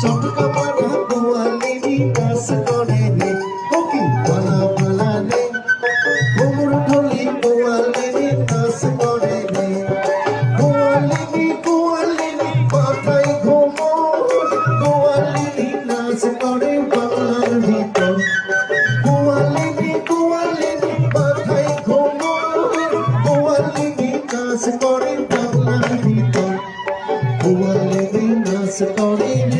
চটকা পাড়া গোয়ালিনী নাচ করে রে ওকি পালা পালা রে ঘুমুর ঢলি গোয়ালিনী নাচ করে রে গোয়ালিনী গোয়ালিনী পাতায় ঘুমোর গোয়ালিনী নাচ করে বাংলার ভিতর গোয়ালিনী গোয়ালিনী পাতায় ঘুমোর গোয়ালিনী নাচ করে বাংলার ভিতর গোয়ালিনী নাচ করে